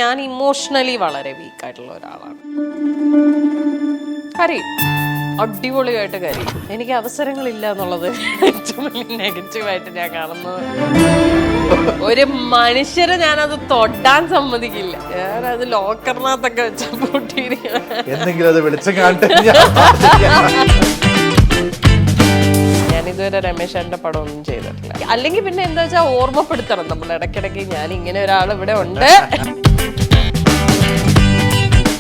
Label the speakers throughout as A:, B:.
A: ഞാൻ ഇമോഷണലി വളരെ വീക്കായിട്ടുള്ള ഒരാളാണ്. കരയും, അടിപൊളിയായിട്ട് കരയും. എനിക്ക് അവസരങ്ങളില്ല എന്നുള്ളത് ഏറ്റവും വലിയ നെഗറ്റീവായിട്ട് ഞാൻ കാണുന്നത്. ഒരു മനുഷ്യരെ ഞാനത് തൊടാൻ സമ്മതിക്കില്ല. ഞാനത് ലോക്കറിനകത്തൊക്കെ വെച്ച ഞാനിതുവരെ രമേശന്റെ പടം ഒന്നും ചെയ്തിട്ടില്ല. അല്ലെങ്കിൽ പിന്നെ എന്താ വെച്ചാൽ ഓർമ്മപ്പെടുത്തണം നമ്മൾ ഇടയ്ക്കിടയ്ക്ക് ഞാൻ ഇങ്ങനെ ഒരാൾ ഇവിടെ ഉണ്ട്.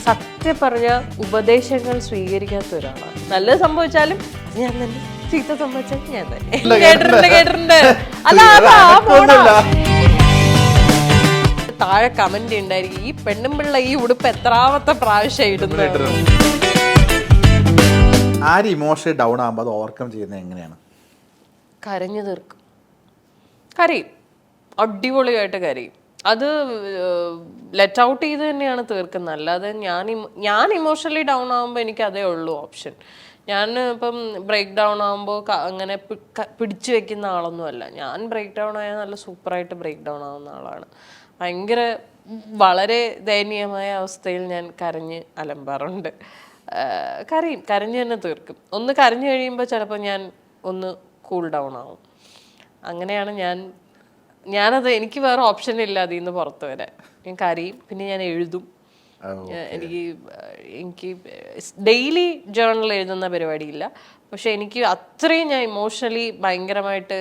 A: സത്യം പറഞ്ഞ ഉപദേശങ്ങൾ സ്വീകരിക്കാത്ത ഒരാളാണ്. നല്ലത് സംഭവിച്ചാലും ഞാൻ തന്നെ, ചീത്ത സംഭവിച്ചാലും ഞാൻ തന്നെ. കേട്ടിട്ടുണ്ട്. താഴെ കമന്റ് ഉണ്ടായിരിക്കും, ഈ പെണ്ണുമ്പിള്ള ഈ ഉടുപ്പ് എത്രാമത്തെ പ്രാവശ്യം ഇടുന്നത്.
B: ആര് ഇമോഷണലി ഡൗൺ ആകുമ്പോൾ അത് ഓവർകം ചെയ്യുന്നത് എങ്ങനെയാണ്?
A: കരഞ്ഞു തീർക്കും. കരയും, അടിപൊളിയായിട്ട് കരയും. അത് ലെറ്റ് ഔട്ട് ചെയ്ത് തന്നെയാണ് തീർക്കുന്നത്. അല്ലാതെ ഞാൻ ഇമോഷണലി ഡൗൺ ആകുമ്പോൾ എനിക്ക് അതേ ഉള്ളൂ ഓപ്ഷൻ. ഞാൻ ഇപ്പം ബ്രേക്ക് ഡൗൺ ആകുമ്പോൾ അങ്ങനെ പിടിച്ചു വെക്കുന്ന ആളൊന്നുമല്ല. ഞാൻ ബ്രേക്ക് ഡൗൺ ആയാൽ നല്ല സൂപ്പറായിട്ട് ബ്രേക്ക് ഡൗൺ ആവുന്ന ആളാണ്. ഭയങ്കര വളരെ ദയനീയമായ അവസ്ഥയിൽ ഞാൻ കരഞ്ഞ് അലമ്പാറുണ്ട്. കരഞ്ഞ് തന്നെ തീർക്കും. ഒന്ന് കരഞ്ഞു കഴിയുമ്പോൾ ചിലപ്പോൾ ഞാൻ ഒന്ന് കൂൾ ഡൗൺ ആവും. അങ്ങനെയാണ് ഞാനത് എനിക്ക് വേറെ ഓപ്ഷൻ ഇല്ല അതിൽ നിന്ന് പുറത്ത് വരാൻ. ഞാൻ കരയും, പിന്നെ ഞാൻ എഴുതും. എനിക്ക് ഡെയിലി ജേർണൽ എഴുതുന്ന പരിപാടിയില്ല. പക്ഷെ എനിക്ക് അത്രയും ഞാൻ ഇമോഷണലി ഭയങ്കരമായിട്ട്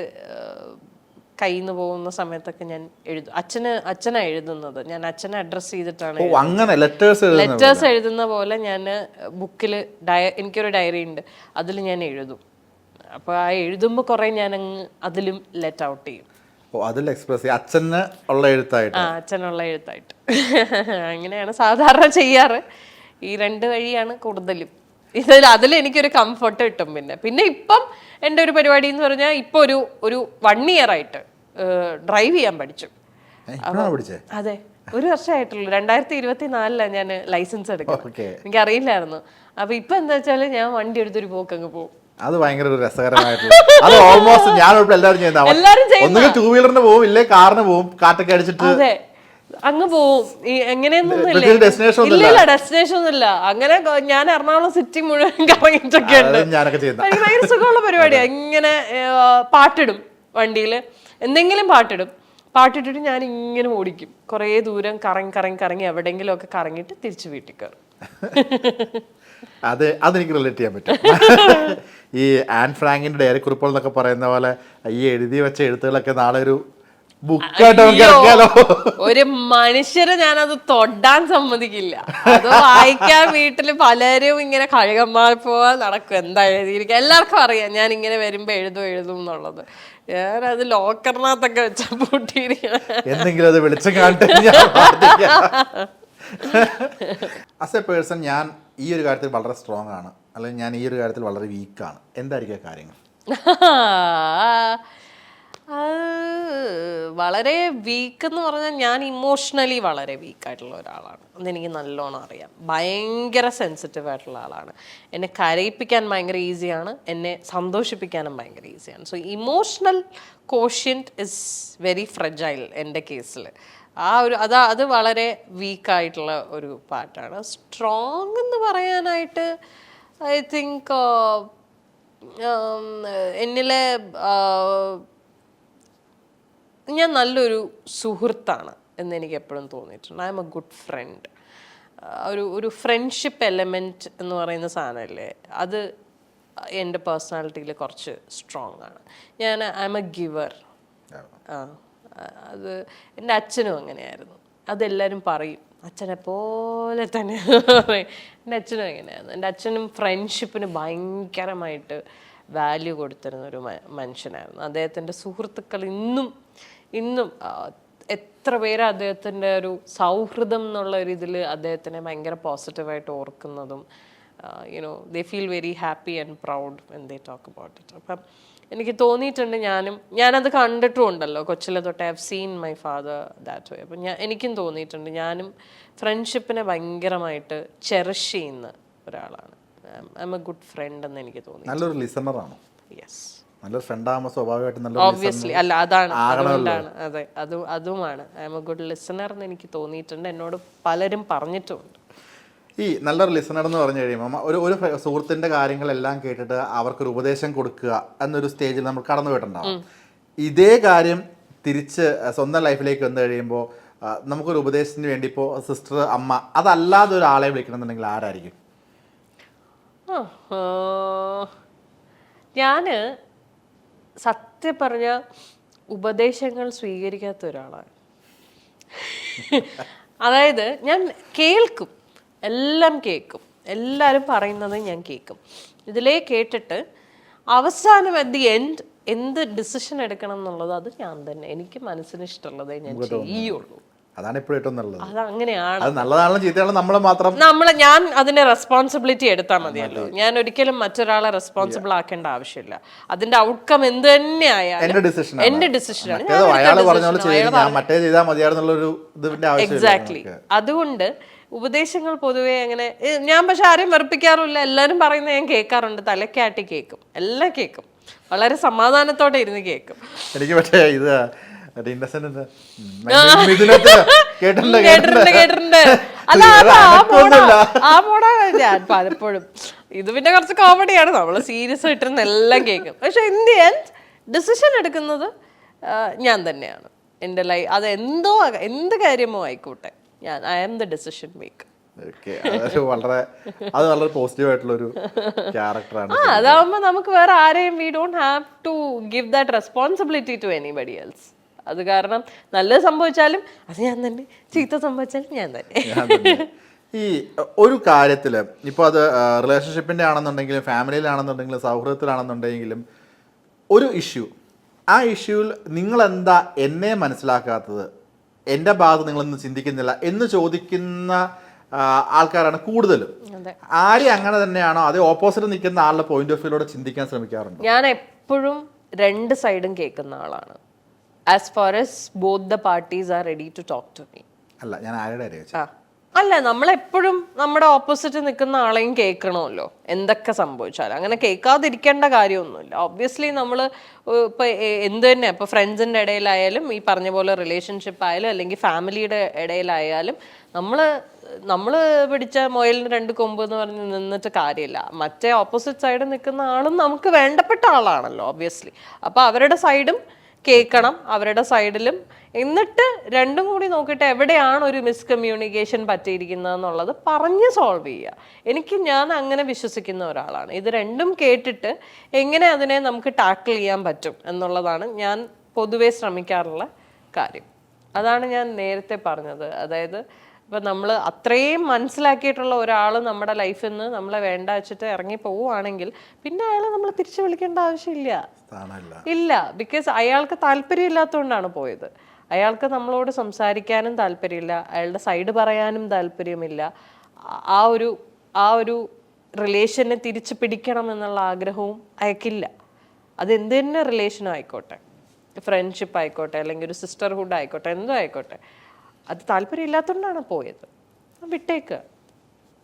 A: കയ്യിൽ നിന്ന് പോകുന്ന സമയത്തൊക്കെ ഞാൻ എഴുതും. അച്ഛനാ എഴുതുന്നത്. ഞാൻ അച്ഛനെ അഡ്രസ്സ് ചെയ്തിട്ടാണ് ലെറ്റേഴ്സ് എഴുതുന്ന പോലെ ഞാൻ ബുക്കിൽ എനിക്കൊരു ഡയറി ഉണ്ട്, അതിൽ ഞാൻ എഴുതും. അപ്പോൾ ആ എഴുതുമ്പോൾ കുറേ ഞാൻ അതിലും ലെറ്റ് ഔട്ട് ചെയ്യും.
B: അച്ഛനുള്ള എഴുത്തായിട്ട്
A: അങ്ങനെയാണ് സാധാരണ ചെയ്യാറ്. ഈ രണ്ട് വഴിയാണ് കൂടുതലും. അതിൽ എനിക്കൊരു കംഫർട്ട് കിട്ടും. പിന്നെ ഇപ്പം എൻ്റെ ഒരു പരിപാടി എന്ന് പറഞ്ഞാൽ ഇപ്പൊ ഒരു 1 year ആയിട്ട് ഡ്രൈവ് ചെയ്യാൻ പഠിച്ചു. അതെ, 1 വർഷമായിട്ടുള്ളൂ. 2024 ഞാൻ ലൈസൻസ് എടുക്കുന്നത്. എനിക്കറിയില്ലായിരുന്നു. അപ്പൊ ഇപ്പൊ എന്താ വെച്ചാല് ഞാൻ വണ്ടി എടുത്തൊരു പോക്കങ്ങ് പോകും.
B: അത് ഭയങ്കര രസകരമായിട്ടുള്ള, അത് ഓൾമോസ്റ്റ് ഞാൻ എല്ലാവരും ചെയ്യുന്ന, 2 വീലറിന് പോവും, ഇല്ലേ കാറിന് പോവും, കാറ്റൊക്കെ അടിച്ചിട്ട്
A: അങ്ങ് പോവും. എങ്ങനെയൊന്നുമില്ല, ഡെസ്റ്റിനേഷൻ ഒന്നുമില്ല. അങ്ങനെ ഞാൻ എറണാകുളം സിറ്റി മുഴുവൻ കറങ്ങിയിട്ടൊക്കെ ഉണ്ട്. ഭയങ്കര സുഖമുള്ള പരിപാടിയാണ്. ഇങ്ങനെ പാട്ടിടും വണ്ടിയില്, എന്തെങ്കിലും പാട്ടിട്ടിട്ട് ഞാൻ ഇങ്ങനെ ഓടിക്കും. കുറേ ദൂരം കറങ്ങി എവിടെയെങ്കിലും ഒക്കെ കറങ്ങിയിട്ട് തിരിച്ചു വീട്ടിൽ കയറും.
B: അതെനിക്ക് റിലേറ്റ് ചെയ്യാൻ പറ്റും. ഈ ആൻ ഫ്രാങ്കിന്റെ ഡയറി കുറിപ്പുകൾ എന്നൊക്കെ പറയുന്ന പോലെ ഈ എഴുതി വെച്ച എഴുത്തുകളൊക്കെ നാളെ ഒരു
A: ഒരു മനുഷ്യരെ ഞാനത് തൊടാൻ സമ്മതിക്കില്ല. അത് വായിക്കാൻ വീട്ടില് പലരും ഇങ്ങനെ കഴുകന്മാർ പോവാൻ നടക്കും. എന്താ എഴുതിയിരിക്കുക എല്ലാവർക്കും അറിയാം ഞാൻ ഇങ്ങനെ വരുമ്പോ എഴുതും എന്നുള്ളത്. ഞാനത് ലോക്കറിനകത്തൊക്കെ വെച്ച
B: എന്തെങ്കിലും അത് വെളിച്ചം കാണിട്ട് ആസ് എ പേഴ്സൺ ഞാൻ ഈ ഒരു കാര്യത്തിൽ വളരെ സ്ട്രോങ് ആണ്, അല്ലെങ്കിൽ ഞാൻ ഈ ഒരു കാര്യത്തിൽ വളരെ വീക്കാണ്. എന്തായിരിക്കും കാര്യങ്ങൾ?
A: വളരെ വീക്ക് എന്ന് പറഞ്ഞാൽ ഞാൻ ഇമോഷണലി വളരെ വീക്കായിട്ടുള്ള ഒരാളാണ്. അതെനിക്ക് നല്ലോണം അറിയാം. ഭയങ്കര സെൻസിറ്റീവ് ആയിട്ടുള്ള ആളാണ്. എന്നെ കരയിപ്പിക്കാൻ ഭയങ്കര ഈസിയാണ്, എന്നെ സന്തോഷിപ്പിക്കാനും ഭയങ്കര ഈസിയാണ്. So emotional quotient is very fragile എൻ്റെ കേസിൽ. അത് വളരെ വീക്കായിട്ടുള്ള ഒരു പാർട്ടാണ്. സ്ട്രോങ് എന്ന് പറയാനായിട്ട് ഐ തിങ്ക് എന്നിലെ ഞാൻ നല്ലൊരു സുഹൃത്താണ് എന്ന് എനിക്ക് എപ്പോഴും തോന്നിയിട്ടുണ്ട്. I M a good front. ഒരു ഫ്രണ്ട്ഷിപ്പ് എലമെൻറ്റ് എന്ന് പറയുന്ന സാധനമല്ലേ, അത് എൻ്റെ പേഴ്സണാലിറ്റിയിൽ കുറച്ച് സ്ട്രോങ് ആണ്. I M A giver. അത് എൻ്റെ അച്ഛനും അങ്ങനെയായിരുന്നു. അതെല്ലാവരും പറയും, അച്ഛനെ പോലെ തന്നെ പറയും. എൻ്റെ അച്ഛനും എങ്ങനെയായിരുന്നു. എൻ്റെ അച്ഛനും ഫ്രണ്ട്ഷിപ്പിന് ഭയങ്കരമായിട്ട് വാല്യൂ കൊടുത്തിരുന്ന ഒരു മനുഷ്യനായിരുന്നു. അദ്ദേഹത്തിൻ്റെ സുഹൃത്തുക്കൾ ഇന്നും എത്ര പേര് അദ്ദേഹത്തിൻ്റെ ഒരു സൗഹൃദം എന്നുള്ള ഒരു ഇതിൽ അദ്ദേഹത്തിനെ ഭയങ്കര പോസിറ്റീവായിട്ട് ഓർക്കുന്നതും they feel very happy and proud when they talk about it. അപ്പം എനിക്ക് തോന്നിയിട്ടുണ്ട്, ഞാനത് കണ്ടിട്ടും ഉണ്ടല്ലോ കൊച്ചിലെ തൊട്ട്. I have seen my father that way. അപ്പം എനിക്കും തോന്നിയിട്ടുണ്ട് ഞാനും ഫ്രണ്ട്ഷിപ്പിനെ ഭയങ്കരമായിട്ട് ചെറിഷ് ചെയ്യുന്ന ഒരാളാണ്. I'm a good friend എന്ന് എനിക്ക് തോന്നി.
B: നല്ലൊരു ലിസണറാണോ?
A: യെസ്,
B: നല്ലൊരു ഫ്രണ്ട് ആകുമ്പോൾ സ്വാഭാവികമായിട്ടും നല്ല
A: ഓബ്വിയസ്ലി അല്ല അതാണ് അതുകൊണ്ടാണ് അതെ അതുമാണ് I'm a good listener എന്ന് എനിക്ക് തോന്നിയിട്ടുണ്ട്, എന്നോട് പലരും പറഞ്ഞിട്ടുമുണ്ട്.
B: ഈ നല്ലൊരു ലിസണർ എന്ന് പറഞ്ഞു കഴിയുമ്പോൾ ഒരു സുഹൃത്തിൻ്റെ കാര്യങ്ങളെല്ലാം കേട്ടിട്ട് അവർക്കൊരു ഉപദേശം കൊടുക്കുക എന്നൊരു സ്റ്റേജിൽ നമ്മൾ കടന്നു പോയിട്ടുണ്ടാവും. ഇതേ കാര്യം തിരിച്ച് സ്വന്തം ലൈഫിലേക്ക് വന്നു കഴിയുമ്പോൾ നമുക്കൊരു ഉപദേശത്തിന് വേണ്ടി ഇപ്പോൾ സിസ്റ്റർ, അമ്മ, അതല്ലാതെ ഒരാളെ വിളിക്കണമെന്നുണ്ടെങ്കിൽ ആരായിരിക്കും?
A: ഞാൻ സത്യം പറഞ്ഞ ഉപദേശങ്ങൾ സ്വീകരിക്കാത്ത ഒരാളാണ്. അതായത് ഞാൻ കേൾക്കും, എല്ലാം കേൾക്കും, എല്ലാവരും പറയുന്നത് ഞാൻ കേൾക്കും. ഇതിലേ കേട്ടിട്ട് അവസാനം അറ്റ് ദി എൻഡ് എന്ത് ഡിസിഷൻ എടുക്കണം എന്നുള്ളത് അത് ഞാൻ തന്നെ, എനിക്ക് മനസ്സിന് ഇഷ്ടമുള്ളതേ ഞാൻ ചെയ്യുള്ളൂ.
B: അതാണ് ഇപ്പോഴും ഏറ്റവും നല്ലത്.
A: അതങ്ങനെയാണ്.
B: അത് നല്ലതാണെങ്കിലും ചീത്തയാണെങ്കിലും
A: ഞാൻ അതിന്റെ റെസ്പോൺസിബിലിറ്റി എടുത്താൽ മതിയല്ലോ. ഞാൻ ഒരിക്കലും മറ്റൊരാളെ റെസ്പോൺസിബിൾ ആക്കേണ്ട ആവശ്യമില്ല. അതിന്റെ ഔട്ട്കം എന്ത് തന്നെ ആയാലും എന്റെ ഡിസിഷനാണ്. എക്സാക്ട്ലി. അതുകൊണ്ട് ഉപദേശങ്ങൾ പൊതുവെ അങ്ങനെ ഞാൻ പക്ഷെ ആരെയും വെറുപ്പിക്കാറില്ല. എല്ലാവരും പറയുന്നത് ഞാൻ കേൾക്കാറുണ്ട്, തലക്കാട്ടി കേൾക്കും, എല്ലാം കേൾക്കും, വളരെ സമാധാനത്തോടെ ഇരുന്ന് കേൾക്കും.
B: എനിക്ക് പക്ഷേ ഇത്
A: കേട്ടിട്ടുണ്ട്. ഞാൻ പലപ്പോഴും ഇത് പിന്നെ കുറച്ച് കോമഡിയാണ്, നമ്മള് സീരിയസ് ആയിട്ടിരുന്ന് എല്ലാം കേൾക്കും. പക്ഷെ ഇൻ ദി എൻഡ് ഡിസിഷൻ എടുക്കുന്നത് ഞാൻ തന്നെയാണ്. എൻ്റെ ലൈഫ് അത് എന്ത് കാര്യമോ ആയിക്കോട്ടെ, I am the decision maker.
B: വളരെ പോസിറ്റീവ് ആയിട്ടുള്ള ഒരു ക്യാരക്ടറാണ്.
A: അതാവുമ്പോ നമുക്ക് വേറെ ആരെയും we don't have to give that responsibility to anybody else. അത് കാരണം നല്ലത് സംഭവിച്ചാലും അത് ഞാൻ തന്നെ, ചീത്ത സംഭവിച്ചാലും ഞാൻ തന്നെ.
B: ഈ ഒരു കാര്യത്തിൽ ഇപ്പോൾ അത് റിലേഷൻഷിപ്പിൻ്റെ ആണെന്നുണ്ടെങ്കിലും ഫാമിലിയിലാണെന്നുണ്ടെങ്കിലും സൗഹൃദത്തിലാണെന്നുണ്ടെങ്കിലും ഒരു ഇഷ്യൂ, ആ ഇഷ്യൂവിൽ നിങ്ങളെന്താ എന്നെ മനസ്സിലാക്കാത്തത്, എൻ്റെ ഭാഗത്ത് നിങ്ങളൊന്നും ചിന്തിക്കുന്നില്ല എന്ന് ചോദിക്കുന്ന ആൾക്കാരാണ് കൂടുതലും. ആരും അങ്ങനെ തന്നെയാണോ അതേ ഓപ്പോസിറ്റ് നിൽക്കുന്ന ആളുടെ പോയിന്റ് ഓഫ് വ്യൂയിലൂടെ ചിന്തിക്കാൻ ശ്രമിക്കാറുണ്ട്?
A: ഞാൻ എപ്പോഴും രണ്ട് സൈഡും കേൾക്കുന്ന ആളാണ്. As far as both the parties are ready to talk to me.
B: അല്ല, ഞാൻ ആരുടെ
A: അല്ല, നമ്മളെപ്പോഴും നമ്മുടെ ഓപ്പോസിറ്റ് നിൽക്കുന്ന ആളെയും കേൾക്കണമല്ലോ, എന്തൊക്കെ സംഭവിച്ചാലും. അങ്ങനെ കേൾക്കാതിരിക്കേണ്ട കാര്യമൊന്നുമില്ല. ഒബ്വിയസ്ലി നമ്മൾ ഇപ്പോൾ എന്ത് തന്നെ, ഇപ്പോൾ ഫ്രണ്ട്സിൻ്റെ ഇടയിലായാലും ഈ പറഞ്ഞ പോലെ റിലേഷൻഷിപ്പ് ആയാലും അല്ലെങ്കിൽ ഫാമിലിയുടെ ഇടയിലായാലും നമ്മൾ പിടിച്ച മുയലിന് രണ്ട് കൊമ്പ് എന്ന് പറഞ്ഞ് നിന്നിട്ട് കാര്യമില്ല. മറ്റേ ഓപ്പോസിറ്റ് സൈഡ് നിൽക്കുന്ന ആളും നമുക്ക് വേണ്ടപ്പെട്ട ആളാണല്ലോ ഒബ്വിയസ്ലി. അപ്പോൾ അവരുടെ സൈഡും കേൾക്കണം, അവരുടെ സൈഡിലും. എന്നിട്ട് രണ്ടും കൂടി നോക്കിയിട്ട് എവിടെയാണ് ഒരു മിസ്കമ്മ്യൂണിക്കേഷൻ പറ്റിയിരിക്കുന്നത് എന്നുള്ളത് പറഞ്ഞ് സോൾവ് ചെയ്യുക. ഞാൻ അങ്ങനെ വിശ്വസിക്കുന്ന ഒരാളാണ്. ഇത് രണ്ടും കേട്ടിട്ട് എങ്ങനെ അതിനെ നമുക്ക് ടാക്കിൾ ചെയ്യാൻ പറ്റും എന്നുള്ളതാണ് ഞാൻ പൊതുവെ ശ്രമിക്കാറുള്ള കാര്യം. അതാണ് ഞാൻ നേരത്തെ പറഞ്ഞത്. അതായത് ഇപ്പം നമ്മൾ അത്രയും മനസ്സിലാക്കിയിട്ടുള്ള ഒരാൾ നമ്മുടെ ലൈഫിൽ നിന്ന് നമ്മളെ വേണ്ട വെച്ചിട്ട് ഇറങ്ങി പോവുകയാണെങ്കിൽ പിന്നെ അയാളെ നമ്മൾ തിരിച്ചു വിളിക്കേണ്ട ആവശ്യമില്ല. ഇല്ല, ബിക്കോസ് അയാൾക്ക് താല്പര്യമില്ലാത്തതുകൊണ്ടാണ് പോയത്. അയാൾക്ക് നമ്മളോട് സംസാരിക്കാനും താല്പര്യമില്ല, അയാളുടെ സൈഡ് പറയാനും താല്പര്യമില്ല. ആ ഒരു റിലേഷനെ തിരിച്ചു പിടിക്കണം എന്നുള്ള ആഗ്രഹവും അയക്കില്ല. അതെന്ത് തന്നെ റിലേഷനും ആയിക്കോട്ടെ, ഫ്രണ്ട്ഷിപ്പ് ആയിക്കോട്ടെ അല്ലെങ്കിൽ ഒരു സിസ്റ്റർഹുഡ് ആയിക്കോട്ടെ, എന്തോ ആയിക്കോട്ടെ, അത് താല്പര്യമില്ലാത്തതുകൊണ്ടാണ് പോയത്. വിട്ടേക്ക്,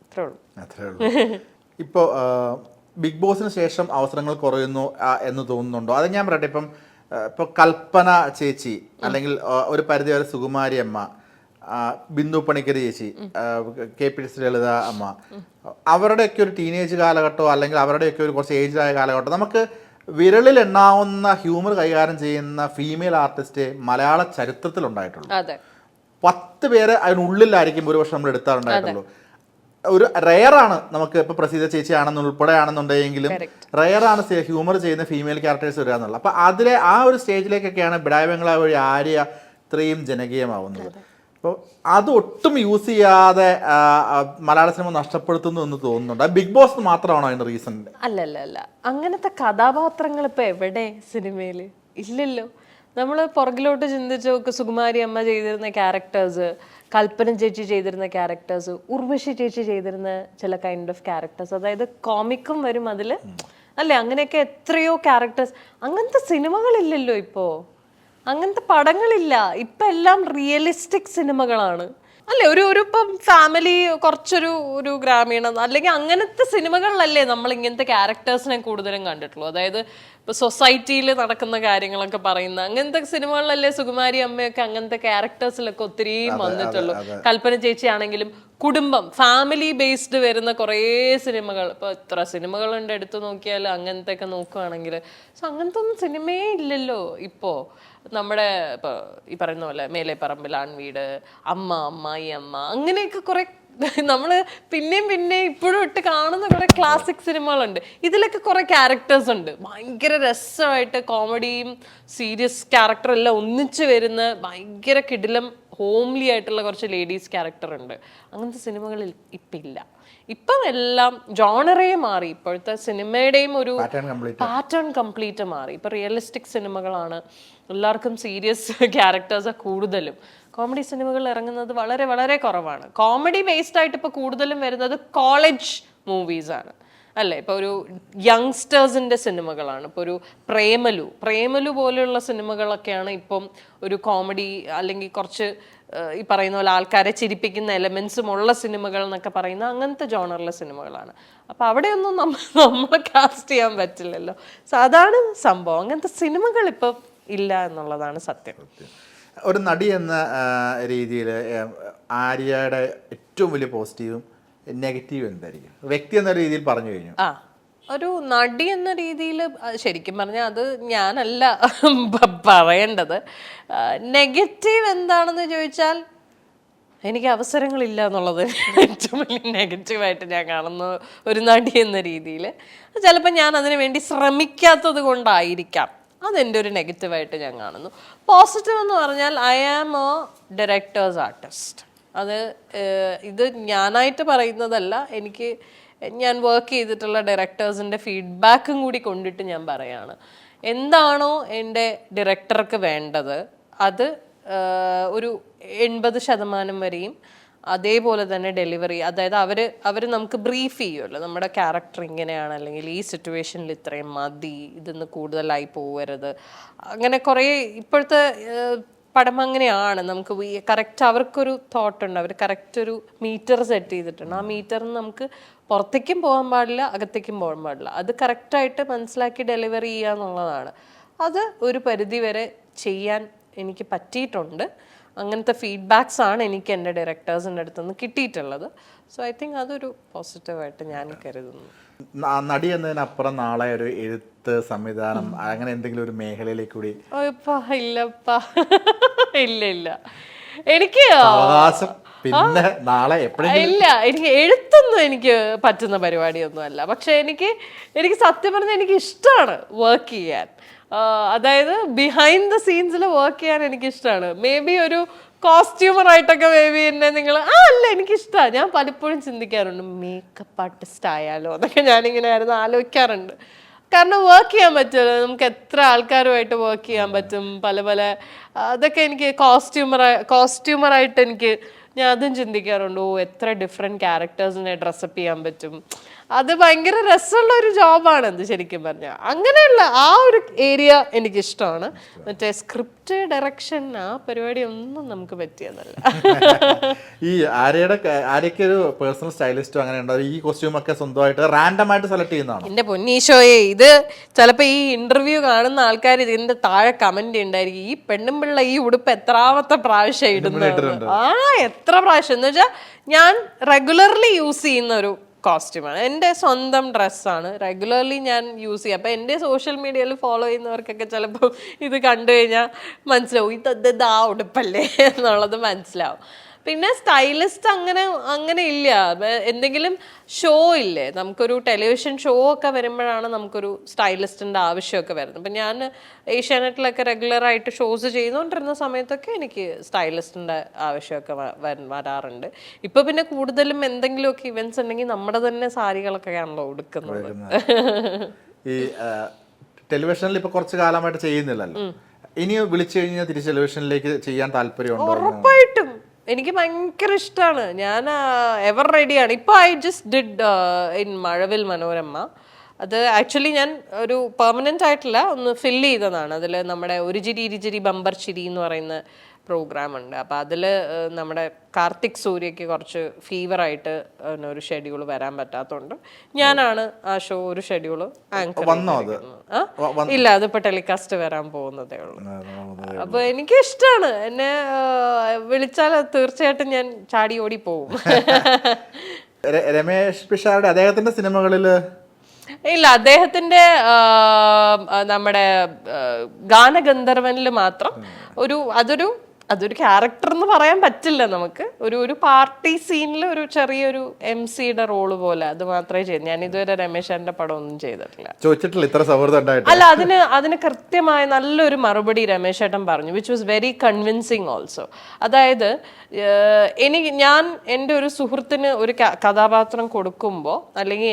A: അത്രേ ഉള്ളൂ.
B: ഇപ്പോൾ ബിഗ് ബോസിന് ശേഷം അവസരങ്ങൾ കുറയുന്നു എന്ന് തോന്നുന്നുണ്ടോ? അത് ഞാൻ പറയട്ടെ, ഇപ്പോൾ കൽപ്പന ചേച്ചി അല്ലെങ്കിൽ ഒരു പരിധിവരെ സുകുമാരി അമ്മ, ബിന്ദു പണിക്കർ ചേച്ചി, KPTC ലളിത അമ്മ, അവരുടെയൊക്കെ ഒരു ടീനേജ് കാലഘട്ടമോ അല്ലെങ്കിൽ അവരുടെയൊക്കെ ഒരു കുറച്ച് ഏജ്ഡായ കാലഘട്ടം, നമുക്ക് വിരലിൽ എണ്ണാവുന്ന ഹ്യൂമർ കൈകാര്യം ചെയ്യുന്ന ഫീമെയിൽ ആർട്ടിസ്റ്റ് മലയാള ചരിത്രത്തിലുണ്ടായിട്ടുള്ളൂ. 10 പേര് അതിനുള്ളിലായിരിക്കും ഒരു വർഷം നമ്മൾ എടുത്താറുണ്ടായിട്ടുള്ളൂ. ഒരു റെയറാണ് നമുക്ക് ഇപ്പോൾ പ്രസീത ചേച്ചി ഉൾപ്പെടെ ആണെന്നുണ്ടെങ്കിലും റെയറാണ് ഹ്യൂമർ ചെയ്യുന്ന ഫീമെയിൽ ക്യാരക്ടേഴ്സ് വരിക എന്നുള്ളത്. അപ്പോൾ അതിലെ ആ ഒരു സ്റ്റേജിലേക്കൊക്കെയാണ് ബിഡായി ബംഗ്ലാവ് വഴി ആര്യ ഇത്രയും ജനകീയമാവുന്നത്. അപ്പോൾ അത് ഒട്ടും യൂസ് ചെയ്യാതെ മലയാള സിനിമ നഷ്ടപ്പെടുത്തുന്നു എന്ന് തോന്നുന്നുണ്ട്. ബിഗ് ബോസ് മാത്രമാണോ അതിൻ്റെ റീസൺ?
A: അല്ല, അങ്ങനത്തെ കഥാപാത്രങ്ങൾ ഇപ്പോൾ എവിടെ സിനിമയിൽ ഇല്ലല്ലോ. നമ്മൾ പുറകിലോട്ട് ചിന്തിച്ച് നോക്ക്, സുകുമാരി അമ്മ ചെയ്തിരുന്ന ക്യാരക്ടേഴ്സ്, കൽപ്പന ചേച്ചി ചെയ്തിരുന്ന ക്യാരക്ടേഴ്സ്, ഉർവശി ചേച്ചി ചെയ്തിരുന്ന ചില കൈൻഡ് ഓഫ് ക്യാരക്ടേഴ്സ്, അതായത് കോമിക്കും വരും അതിൽ അല്ലേ, അങ്ങനെയൊക്കെ എത്രയോ ക്യാരക്ടേഴ്സ്. അങ്ങനത്തെ സിനിമകളില്ലല്ലോ ഇപ്പോൾ, അങ്ങനത്തെ പടങ്ങളില്ല. ഇപ്പം എല്ലാം റിയലിസ്റ്റിക് സിനിമകളാണ്. അല്ലേ ഒരു ഇപ്പം ഫാമിലി കുറച്ചൊരു ഗ്രാമീണ അല്ലെങ്കിൽ അങ്ങനത്തെ സിനിമകളിലല്ലേ നമ്മൾ ഇങ്ങനത്തെ ക്യാരക്ടേഴ്സിനെ കൂടുതലും കണ്ടിട്ടുള്ളൂ. അതായത് ഇപ്പൊ സൊസൈറ്റിയിൽ നടക്കുന്ന കാര്യങ്ങളൊക്കെ പറയുന്ന അങ്ങനത്തെ സിനിമകളിലല്ലേ സുകുമാരി അമ്മയൊക്കെ അങ്ങനത്തെ ക്യാരക്ടേഴ്സിലൊക്കെ ഒത്തിരിയും വന്നിട്ടുള്ളൂ. കൽപ്പന ചേച്ചി ആണെങ്കിലും കുടുംബം ഫാമിലി ബേസ്ഡ് വരുന്ന കുറേ സിനിമകൾ, ഇപ്പൊ എത്ര സിനിമകളുണ്ട് എടുത്തു നോക്കിയാൽ അങ്ങനത്തെ ഒക്കെ നോക്കുകയാണെങ്കിൽ. സോ അങ്ങനത്തെ ഒന്നും സിനിമയേ ഇല്ലല്ലോ ഇപ്പോ. നമ്മുടെ ഇപ്പൊ ഈ പറയുന്ന പോലെ മേലെ പറമ്പിൽ ആൺവീട്, അമ്മ, അമ്മായി അമ്മ, അങ്ങനെയൊക്കെ കുറെ നമ്മള് പിന്നെയും ഇപ്പോഴും ഇട്ട് കാണുന്ന കുറെ ക്ലാസിക് സിനിമകളുണ്ട്. ഇതിലൊക്കെ കുറെ ക്യാരക്ടേഴ്സ് ഉണ്ട്, ഭയങ്കര രസമായിട്ട് കോമഡിയും സീരിയസ് ക്യാരക്ടർ എല്ലാം ഒന്നിച്ച് വരുന്ന ഭയങ്കര കിടിലം ഹോംലി ആയിട്ടുള്ള കുറച്ച് ലേഡീസ് ക്യാരക്ടർ ഉണ്ട്. അങ്ങനത്തെ സിനിമകളിൽ ഇപ്പം ഇല്ല. ഇപ്പം എല്ലാം ജോണറേ മാറി. ഇപ്പോഴത്തെ സിനിമയുടെയും ഒരു പാറ്റേൺ കംപ്ലീറ്റ് മാറി. ഇപ്പൊ റിയലിസ്റ്റിക് സിനിമകളാണ്, എല്ലാവർക്കും സീരിയസ് ക്യാരക്ടേഴ്സാണ് കൂടുതലും. കോമഡി സിനിമകൾ ഇറങ്ങുന്നത് വളരെ വളരെ കുറവാണ്. കോമഡി ബേസ്ഡ് ആയിട്ട് ഇപ്പൊ കൂടുതലും വരുന്നത് കോളേജ് മൂവീസാണ് അല്ലേ. ഇപ്പൊ ഒരു യങ്സ്റ്റേഴ്സിന്റെ സിനിമകളാണ്. ഇപ്പൊ ഒരു പ്രേമലു പോലെയുള്ള സിനിമകളൊക്കെയാണ് ഇപ്പം ഒരു കോമഡി അല്ലെങ്കിൽ കുറച്ച് ഈ പറയുന്ന പോലെ ആൾക്കാരെ ചിരിപ്പിക്കുന്ന എലമെന്റ്സും ഉള്ള സിനിമകൾ എന്നൊക്കെ പറയുന്ന അങ്ങനത്തെ ജോണറിലെ സിനിമകളാണ്. അപ്പൊ അവിടെയൊന്നും നമ്മൾ കാസ്റ്റ് ചെയ്യാൻ പറ്റില്ലല്ലോ. സാധാരണ സംഭവം അങ്ങനത്തെ സിനിമകൾ ഇപ്പം ഇല്ല എന്നുള്ളതാണ് സത്യം.
B: ഒരു നടി എന്ന രീതിയിൽ ആര്യയുടെ ഏറ്റവും വലിയ പോസിറ്റീവും നെഗറ്റീവും എന്തായിരിക്കും? വ്യക്തി എന്ന രീതിയിൽ പറഞ്ഞു കഴിഞ്ഞു.
A: ഒരു നടി എന്ന രീതിയിൽ ശരിക്കും പറഞ്ഞാൽ അത് ഞാനല്ല പറയേണ്ടത്. നെഗറ്റീവ് എന്താണെന്ന് ചോദിച്ചാൽ എനിക്ക് അവസരങ്ങളില്ല എന്നുള്ളത് ഏറ്റവും വലിയ നെഗറ്റീവായിട്ട് ഞാൻ കാണുന്ന ഒരു നടി എന്ന രീതിയിൽ. ചിലപ്പോൾ ഞാൻ അതിനു വേണ്ടി ശ്രമിക്കാത്തത് കൊണ്ടായിരിക്കാം, അതെൻ്റെ ഒരു നെഗറ്റീവായിട്ട് ഞാൻ കാണുന്നു. പോസിറ്റീവ് എന്ന് പറഞ്ഞാൽ I am a director's artist. അത് ഇത് ഞാനായിട്ട് പറയുന്നതല്ല, ഞാൻ വർക്ക് ചെയ്തിട്ടുള്ള ഡയറക്ടേഴ്സിൻ്റെ ഫീഡ്ബാക്കും കൂടി കൊണ്ടിട്ട് ഞാൻ പറയാണ്. എന്താണോ എൻ്റെ ഡയറക്ടർക്ക് വേണ്ടത് അത് ഒരു 80% വരെയും അതേപോലെ തന്നെ ഡെലിവറി, അതായത് അവർ നമുക്ക് ബ്രീഫ് ചെയ്യുമല്ലോ, നമ്മുടെ ക്യാരക്ടർ ഇങ്ങനെയാണ്, അല്ലെങ്കിൽ ഈ സിറ്റുവേഷനിൽ ഇത്രയും മതി, ഇതൊന്ന് കൂടുതലായി പോകരുത്, അങ്ങനെ കുറേ ഇപ്പോഴത്തെ പടം അങ്ങനെയാണ്. നമുക്ക് കറക്റ്റ് അവർക്കൊരു തോട്ടുണ്ട്, അവർ കറക്റ്റ് ഒരു മീറ്റർ സെറ്റ് ചെയ്തിട്ടുണ്ട്. ആ മീറ്ററിന് നമുക്ക് പുറത്തേക്കും പോകാൻ പാടില്ല, അകത്തേക്കും പോകാൻ പാടില്ല. അത് കറക്റ്റായിട്ട് മനസ്സിലാക്കി ഡെലിവറി ചെയ്യുക എന്നുള്ളതാണ്. അത് ഒരു പരിധി വരെ ചെയ്യാൻ എനിക്ക് പറ്റിയിട്ടുണ്ട്. അങ്ങനത്തെ ഫീഡ്ബാക്സ് ആണ് എനിക്ക് എൻ്റെ ഡയറക്ടേഴ്സിൻ്റെ അടുത്ത് നിന്ന് കിട്ടിയിട്ടുള്ളത്. സോ ഐ തിങ്ക് അതൊരു പോസിറ്റീവായിട്ട് ഞാൻ കരുതുന്നു.
B: നടി എന്നതിനപ്പുറം നാളെ ഒരു എഴുത്ത്, സംവിധാനം, അങ്ങനെ എന്തെങ്കിലും ഒരു മേഖലയിലേക്ക് കൂടി?
A: ഇല്ലപ്പാ, ഇല്ല. എനിക്ക്
B: അവകാശം പിന്നെ നാളെ
A: ഇല്ല. എനിക്ക് എഴുത്തൊന്നും എനിക്ക് പറ്റുന്ന പരിപാടിയൊന്നും അല്ല. പക്ഷെ എനിക്ക് സത്യം പറഞ്ഞാൽ എനിക്ക് ഇഷ്ടമാണ് വർക്ക് ചെയ്യാൻ. അതായത് ബിഹൈൻഡ് ദ സീൻസിൽ വർക്ക് ചെയ്യാൻ എനിക്കിഷ്ടമാണ്. മേ ബി ഒരു കോസ്റ്റ്യൂമറായിട്ടൊക്കെ മേ ബി എന്നെ നിങ്ങൾ അല്ല എനിക്കിഷ്ടമാണ്. ഞാൻ പലപ്പോഴും ചിന്തിക്കാറുണ്ട് മേക്കപ്പ് ആർട്ടിസ്റ്റ് ആയാലോ എന്നൊക്കെ ഞാനിങ്ങനെ ആയിരുന്നു ആലോചിക്കാറുണ്ട്. കാരണം വർക്ക് ചെയ്യാൻ പറ്റുമല്ലോ, നമുക്ക് എത്ര ആൾക്കാരുമായിട്ട് വർക്ക് ചെയ്യാൻ പറ്റും, പല അതൊക്കെ എനിക്ക് കോസ്റ്റ്യൂമറായിട്ട് ഞാൻ അതും ചിന്തിക്കാറുണ്ട്. എത്ര ഡിഫറെൻറ്റ് ക്യാരക്ടേഴ്സിനെ ഡ്രസ്സപ്പ് ചെയ്യാൻ പറ്റും. അത് ഭയങ്കര രസമുള്ള ഒരു ജോബാണ് അത് ശരിക്കും പറഞ്ഞാൽ. അങ്ങനെയുള്ള ആ ഒരു ഏരിയ എനിക്കിഷ്ടമാണ്. മറ്റേ സ്ക്രിപ്റ്റ്, ഡയറക്ഷൻ, ആ പരിപാടി ഒന്നും നമുക്ക് പറ്റിയതല്ല.
B: ഈ ആര്യയ്ക്ക് ഒരു പേഴ്സണൽ സ്റ്റൈലിസ്റ്റോ അങ്ങനെ ഉണ്ടോ? ഈ കോസ്റ്റ്യൂം ഒക്കെ സ്വന്തമായിട്ട് റാൻഡം ആയിട്ട് സെലക്ട് ചെയ്യുന്നതാണ്?
A: എന്റെ പൊന്നീശോയെ, ഇത് ചിലപ്പോൾ ഈ ഇന്റർവ്യൂ കാണുന്ന ആൾക്കാർ ഇതിന്റെ താഴെ കമന്റ് ഉണ്ടായിരിക്കും, ഈ പെണ്ണും പിള്ള ഈ ഉടുപ്പ് എത്രാമത്തെ പ്രാവശ്യം ഇടുന്നത്. എത്ര പ്രാവശ്യം എന്ന് വെച്ചാൽ ഞാൻ റെഗുലർലി യൂസ് ചെയ്യുന്ന ഒരു കോസ്റ്റ്യൂമാണ്, എൻ്റെ സ്വന്തം ഡ്രസ്സാണ്, റെഗുലർലി ഞാൻ യൂസ് ചെയ്യും. അപ്പോൾ എൻ്റെ സോഷ്യൽ മീഡിയയിൽ ഫോളോ ചെയ്യുന്നവർക്കൊക്കെ ചിലപ്പോൾ ഇത് കണ്ടു കഴിഞ്ഞാൽ മനസ്സിലാവും ഇത് ആ ഉടുപ്പല്ലേ എന്നുള്ളത് മനസ്സിലാവും. പിന്നെ സ്റ്റൈലിസ്റ്റ് അങ്ങനെ ഇല്ല. എന്തെങ്കിലും ഷോ ഇല്ലേ, നമുക്കൊരു ടെലിവിഷൻ ഷോ ഒക്കെ വരുമ്പോഴാണ് നമുക്കൊരു സ്റ്റൈലിസ്റ്റിൻ്റെ ആവശ്യമൊക്കെ വരുന്നത്. അപ്പം ഞാൻ ഏഷ്യാനെറ്റിലൊക്കെ റെഗുലറായിട്ട് ഷോസ് ചെയ്തുകൊണ്ടിരുന്ന സമയത്തൊക്കെ എനിക്ക് സ്റ്റൈലിസ്റ്റിൻ്റെ ആവശ്യമൊക്കെ വരാറുണ്ട്. ഇപ്പോൾ പിന്നെ കൂടുതലും എന്തെങ്കിലുമൊക്കെ ഇവൻറ്റ്സ് ഉണ്ടെങ്കിൽ നമ്മുടെ തന്നെ സാരികളൊക്കെ ആണല്ലോ ഉടുക്കുന്നത്.
B: ഈ ടെലിവിഷനിൽ ഇപ്പോൾ കുറച്ച് കാലമായിട്ട് ചെയ്യുന്നില്ലല്ലോ, ഇനി വിളിച്ചു കഴിഞ്ഞാൽ തിരിച്ച് ടെലിവിഷനിലേക്ക് ചെയ്യാൻ താല്പര്യമുണ്ടോ?
A: ഉറപ്പായിട്ടും എനിക്ക് ഭയങ്കര ഇഷ്ടമാണ്. ഞാൻ എവർ റെഡിയാണ്. ഇപ്പോൾ I just did in Mazhavil Manorama. അത് ആക്ച്വലി ഞാൻ ഒരു പെർമനൻ്റ് ആയിട്ടില്ല, ഒന്ന് ഫില്ല് ചെയ്തതാണ്. അതിൽ നമ്മുടെ ഒരു ചിരി ഇരുചിരി ബമ്പർ ചിരി എന്ന് പറയുന്ന പ്രോഗ്രാം ഉണ്ട്. അപ്പോൾ അതിൽ നമ്മുടെ കാർത്തിക് സൂര്യയ്ക്ക് കുറച്ച് ഫീവറായിട്ട് ഒരു ഷെഡ്യൂൾ വരാൻ പറ്റാത്തതുകൊണ്ട് ഞാനാണ് ആ ഷോ ഒരു ഷെഡ്യൂൾ ആങ്കർ. ഇല്ല, അതിപ്പോൾ ടെലികാസ്റ്റ് വരാൻ പോകുന്നതേ ഉള്ളൂ. അപ്പോൾ എനിക്ക് ഇഷ്ടമാണ്, എന്നെ വിളിച്ചാൽ തീർച്ചയായിട്ടും ഞാൻ ചാടി ഓടി പോവും.
B: രമേഷ് പിഷാരുടെ അദ്ദേഹത്തിന്റെ സിനിമകളിൽ
A: ഇല്ല, അദ്ദേഹത്തിന്റെ നമ്മുടെ ഗാനഗന്ധർവനിൽ മാത്രം അതൊരു ക്യാരക്ടർ എന്ന് പറയാൻ പറ്റില്ല നമുക്ക്. ഒരു പാർട്ടി സീനിൽ ഒരു ചെറിയൊരു MC-യുടെ റോള് പോലെ അത് മാത്രമേ ചെയ്തു. ഞാൻ ഇതുവരെ രമേശന്റെ പടം ഒന്നും ചെയ്തിട്ടില്ല.
B: ചോദിച്ചിട്ടില്ല ഇത്ര സൗഹൃദം ഉണ്ടായിട്ട്.
A: അല്ല, അതിന് കൃത്യമായ നല്ലൊരു മറുപടി രമേശ് ഏട്ടൻ പറഞ്ഞു, which was very convincing also. അതായത് ഞാൻ എൻ്റെ ഒരു സുഹൃത്തിന് ഒരു കഥാപാത്രം കൊടുക്കുമ്പോൾ, അല്ലെങ്കിൽ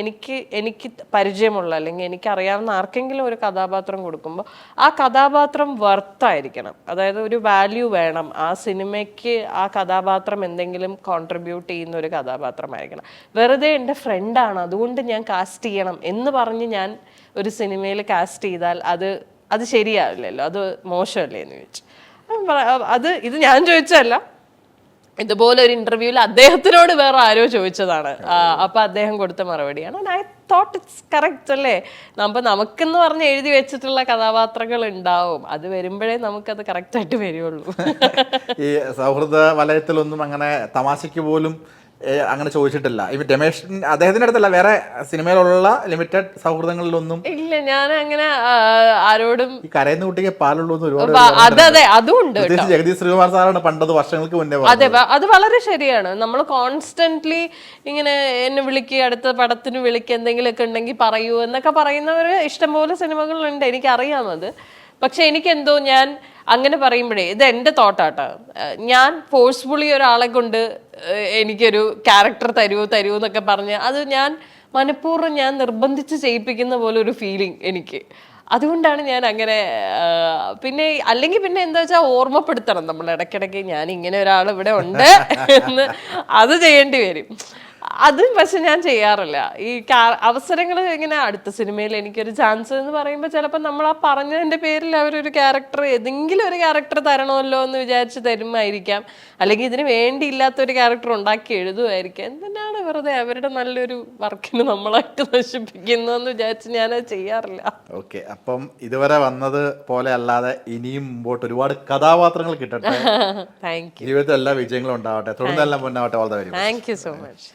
A: എനിക്ക് പരിചയമുള്ള അല്ലെങ്കിൽ എനിക്കറിയാവുന്ന ആർക്കെങ്കിലും ഒരു കഥാപാത്രം കൊടുക്കുമ്പോൾ ആ കഥാപാത്രം വർത്തായിരിക്കണം. അതായത് ഒരു വാല്യൂ വേണം ആ സിനിമയ്ക്ക്. ആ കഥാപാത്രം എന്തെങ്കിലും കോൺട്രിബ്യൂട്ട് ചെയ്യുന്ന ഒരു കഥാപാത്രമായിരിക്കണം. വെറുതെ എൻ്റെ ഫ്രണ്ടാണ് അതുകൊണ്ട് ഞാൻ കാസ്റ്റ് ചെയ്യണം എന്ന് പറഞ്ഞ് ഞാൻ ഒരു സിനിമയിൽ കാസ്റ്റ് ചെയ്താൽ അത് ശരിയാവില്ലല്ലോ, അത് മോശമല്ലേ എന്ന് ചോദിച്ചു. ഇത് ഞാൻ ചോദിച്ചതല്ല, ഇതുപോലെ ഒരു ഇന്റർവ്യൂവിൽ അദ്ദേഹത്തിനോട് വേറെ ആരോ ചോദിച്ചതാണ്. അപ്പൊ അദ്ദേഹം കൊടുത്ത മറുപടിയാണ്. ഐ തോട്ട് ഇറ്റ്സ് കറക്റ്റ് അല്ലേ. നമുക്കെന്ന് പറഞ്ഞ് എഴുതി വെച്ചിട്ടുള്ള കഥാപാത്രങ്ങൾ ഉണ്ടാവും, അത് വരുമ്പോഴേ നമുക്കത് കറക്റ്റായിട്ട് വരുള്ളൂ.
B: ഈ സൗഹൃദ വലയത്തിലൊന്നും അങ്ങനെ തമാശയ്ക്ക് പോലും അങ്ങനെ ചോദിച്ചിട്ടില്ല. ഇപ്പൊ രമേഷ് അദ്ദേഹത്തിന്റെ അടുത്തല്ല, വേറെ സിനിമയിലുള്ള ലിമിറ്റഡ് സൗഹൃദങ്ങളിലൊന്നും
A: ഇല്ല. ഞാൻ അങ്ങനെ ആരോടും
B: ഈ കരയുന്ന കുട്ടിക്ക് പാലുള്ളൂ ഒരുപാട്.
A: അതെ, അതുണ്ട്.
B: ജഗദീഷ് ശ്രീകുമാർ സാറാണ് പണ്ടത് വർഷങ്ങൾക്ക് മുന്നേ.
A: അതെ, അത് വളരെ ശരിയാണ്. നമ്മൾ കോൺസ്റ്റന്റ്ലി ഇങ്ങനെ എന്നെ വിളിക്കുക, അടുത്ത പടത്തിന് വിളിക്കുക, എന്തെങ്കിലുമൊക്കെ ഉണ്ടെങ്കിൽ പറയൂ എന്നൊക്കെ പറയുന്നവര് ഇഷ്ടംപോലെ സിനിമകളുണ്ട്, എനിക്കറിയാം അത്. പക്ഷെ എനിക്കെന്തോ ഞാൻ അങ്ങനെ പറയുമ്പോഴേ ഇത് എൻ്റെ തോട്ടാട്ടോ. ഞാൻ ഫോഴ്സ്ഫുള്ളി ഒരാളെ കൊണ്ട് എനിക്കൊരു ക്യാരക്ടർ തരൂ എന്നൊക്കെ പറഞ്ഞ് അത് ഞാൻ മനഃപൂർവ്വം ഞാൻ നിർബന്ധിച്ച് ചെയ്യിപ്പിക്കുന്ന പോലെ ഒരു ഫീലിംഗ് എനിക്ക്. അതുകൊണ്ടാണ് ഞാൻ അങ്ങനെ. പിന്നെ അല്ലെങ്കിൽ പിന്നെ എന്താ വെച്ചാൽ ഓർമ്മപ്പെടുത്തണം നമ്മൾ ഇടയ്ക്കിടയ്ക്ക് ഞാൻ ഇങ്ങനെ ഒരാൾ ഇവിടെ ഉണ്ട് എന്ന്. അത് ചെയ്യേണ്ടി വരും. അത് പക്ഷെ ഞാൻ ചെയ്യാറില്ല. ഈ അവസരങ്ങൾ ഇങ്ങനെ അടുത്ത സിനിമയിൽ എനിക്കൊരു ചാൻസ് എന്ന് പറയുമ്പോൾ ചിലപ്പോൾ നമ്മൾ ആ പറഞ്ഞതിൻ്റെ പേരിൽ അവരൊരു ക്യാരക്ടർ, ഏതെങ്കിലും ഒരു ക്യാരക്ടർ തരണമല്ലോ എന്ന് വിചാരിച്ച് തരുമായിരിക്കാം. അല്ലെങ്കിൽ ഇതിന് വേണ്ടിയില്ലാത്തൊരു ക്യാരക്ടർ ഉണ്ടാക്കി എഴുതുമായിരിക്കാം. എന്തിനാണ് വെറുതെ അവരുടെ നല്ലൊരു വർക്കിന് നമ്മളായിട്ട് നശിപ്പിക്കുന്നതെന്ന് വിചാരിച്ച് ഞാനത് ചെയ്യാറില്ല.
B: ഓക്കെ, അപ്പം ഇതുവരെ വന്നത് പോലെ അല്ലാതെ ഇനിയും മുമ്പോട്ട് ഒരുപാട് കഥാപാത്രങ്ങൾ കിട്ടട്ടെ.
A: Thank you.
B: ജീവിതത്തിൽ എല്ലാ വിജയങ്ങളും ഉണ്ടാവട്ടെ, തുടർന്നെല്ലാം മുന്നാവട്ടെ.
A: Thank you so much.